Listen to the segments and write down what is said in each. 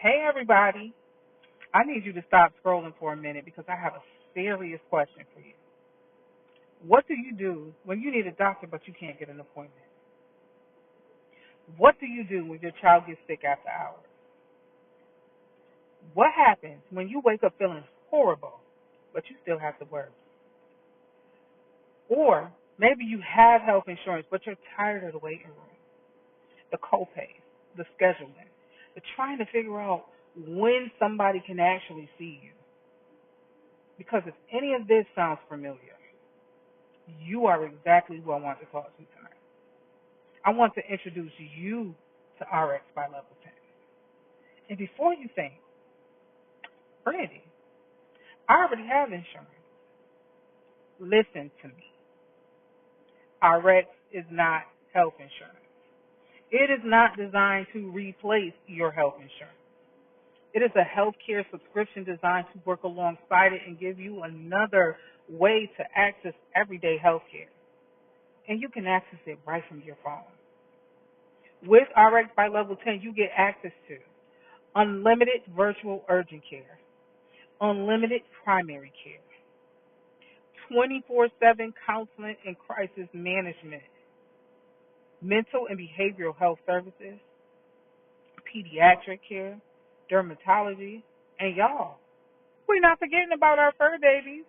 Hey, everybody. I need you to stop scrolling for a minute because I have a serious question for you. What do you do when you need a doctor but you can't get an appointment? What do you do when your child gets sick after hours? What happens when you wake up feeling horrible but you still have to work? Or maybe you have health insurance but you're tired of the waiting room, the copays, the scheduling, the trying to figure out when somebody can actually see you. Because if any of this sounds familiar, you are exactly who I want to talk to tonight. I want to introduce you to RX by Level 10. And before you think, Brandy, I already have insurance. Listen to me. RX is not health insurance. It is not designed to replace your health insurance. It is a healthcare subscription designed to work alongside it and give you another way to access everyday healthcare. And you can access it right from your phone. With RX by Level 10, you get access to unlimited virtual urgent care, unlimited primary care, 24/7 counseling and crisis management, mental and behavioral health services, pediatric care, dermatology, and y'all, we're not forgetting about our fur babies.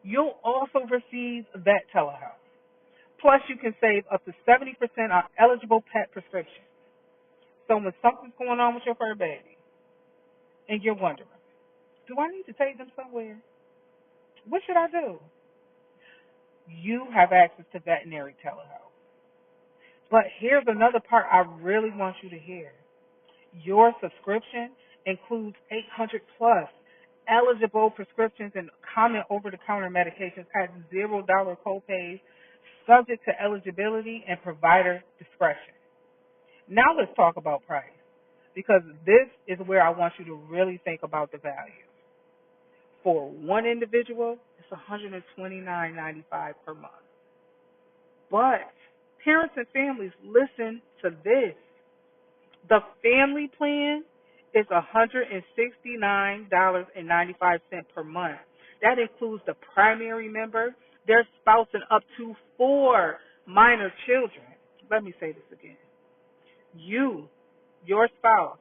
You'll also receive Vet Telehealth. Plus, you can save up to 70% on eligible pet prescriptions. So when something's going on with your fur baby and you're wondering, do I need to take them somewhere? What should I do? You have access to veterinary telehealth. But here's another part I really want you to hear. Your subscription includes 800 plus eligible prescriptions and common over-the-counter medications at $0 copays, subject to eligibility and provider discretion. Now let's talk about price, because this is where I want you to really think about the value. For one individual, it's $129.95 per month. But parents and families, listen to this. The family plan is $169.95 per month. That includes the primary member, their spouse, and up to 4 minor children. Let me say this again. You, your spouse,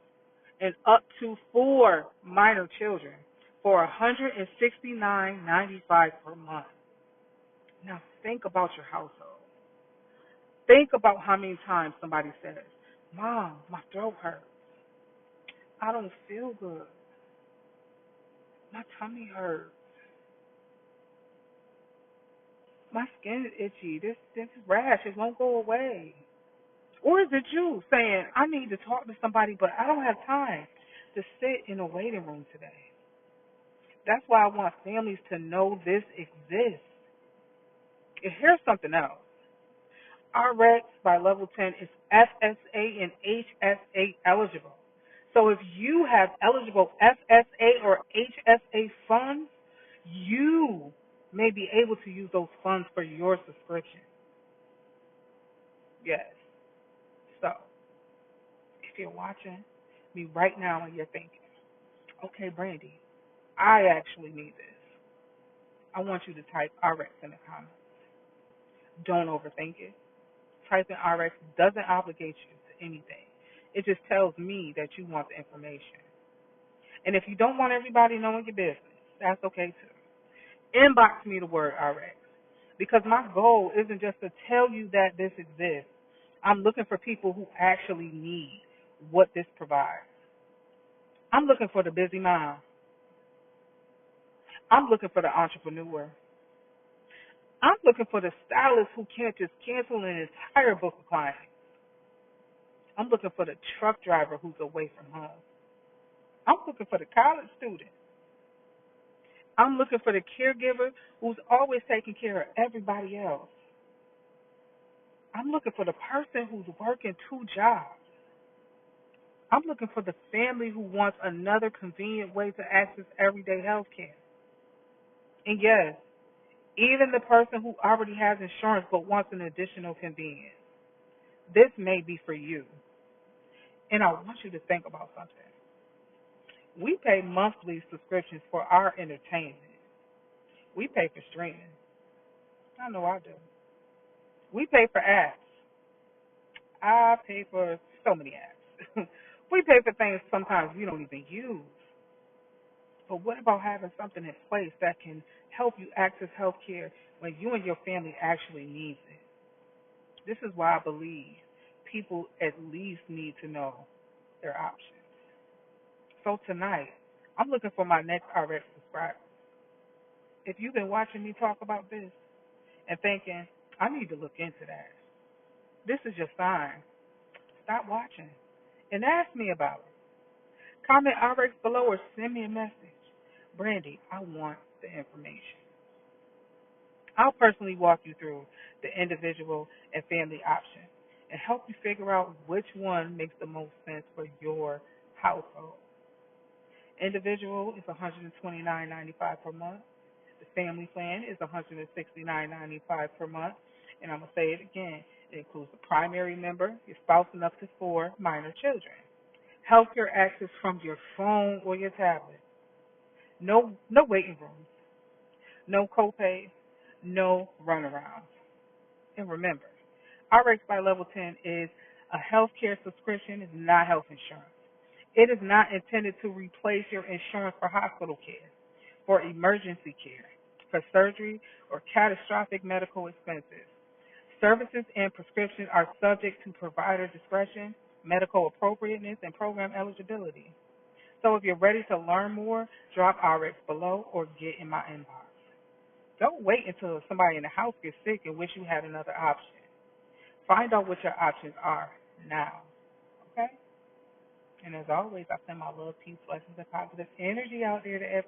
and up to 4 minor children for $169.95 per month. Now think about your household. Think about how many times somebody says, Mom, my throat hurts. I don't feel good. My tummy hurts. My skin is itchy. This rash, it won't go away. Or is it you saying, I need to talk to somebody, but I don't have time to sit in a waiting room today? That's why I want families to know this exists. And here's something else. RX by Level 10 is FSA and HSA eligible. So if you have eligible FSA or HSA funds, you may be able to use those funds for your subscription. Yes. So if you're watching me right now and you're thinking, okay, Brandy, I actually need this, I want you to type RX in the comments. Don't overthink it. Typing RX doesn't obligate you to anything. It just tells me that you want the information. And if you don't want everybody knowing your business, that's okay too. Inbox me the word RX, because my goal isn't just to tell you that this exists. I'm looking for people who actually need what this provides. I'm looking for the busy mom. I'm looking for the entrepreneur. I'm looking for the stylist who can't just cancel an entire book of clients. I'm looking for the truck driver who's away from home. I'm looking for the college student. I'm looking for the caregiver who's always taking care of everybody else. I'm looking for the person who's working 2 jobs. I'm looking for the family who wants another convenient way to access everyday health care. And yes, even the person who already has insurance but wants an additional convenience. This may be for you. And I want you to think about something. We pay monthly subscriptions for our entertainment. We pay for streaming. I know I do. We pay for apps. I pay for so many apps. We pay for things sometimes we don't even use. But what about having something in place that can help you access health care when you and your family actually need it? This is why I believe people at least need to know their options. So tonight, I'm looking for my next RX subscriber. If you've been watching me talk about this and thinking, I need to look into that, this is your sign. Stop watching and ask me about it. Comment RX below or send me a message. Brandy, I want the information. I'll personally walk you through the individual and family option and help you figure out which one makes the most sense for your household. Individual is $129.95 per month. The family plan is $169.95 per month. And I'm going to say it again. It includes the primary member, your spouse, and up to 4 minor children. Healthcare access from your phone or your tablet. No waiting rooms. No copays. No runarounds. And remember, RX by Level 10 is a healthcare subscription, is not health insurance. It is not intended to replace your insurance for hospital care, for emergency care, for surgery, or catastrophic medical expenses. Services and prescriptions are subject to provider discretion, medical appropriateness, and program eligibility. So if you're ready to learn more, drop RX below or get in my inbox. Don't wait until somebody in the house gets sick and wish you had another option. Find out what your options are now. Okay? And as always, I send my love, peace, blessings, and positive energy out there to everyone.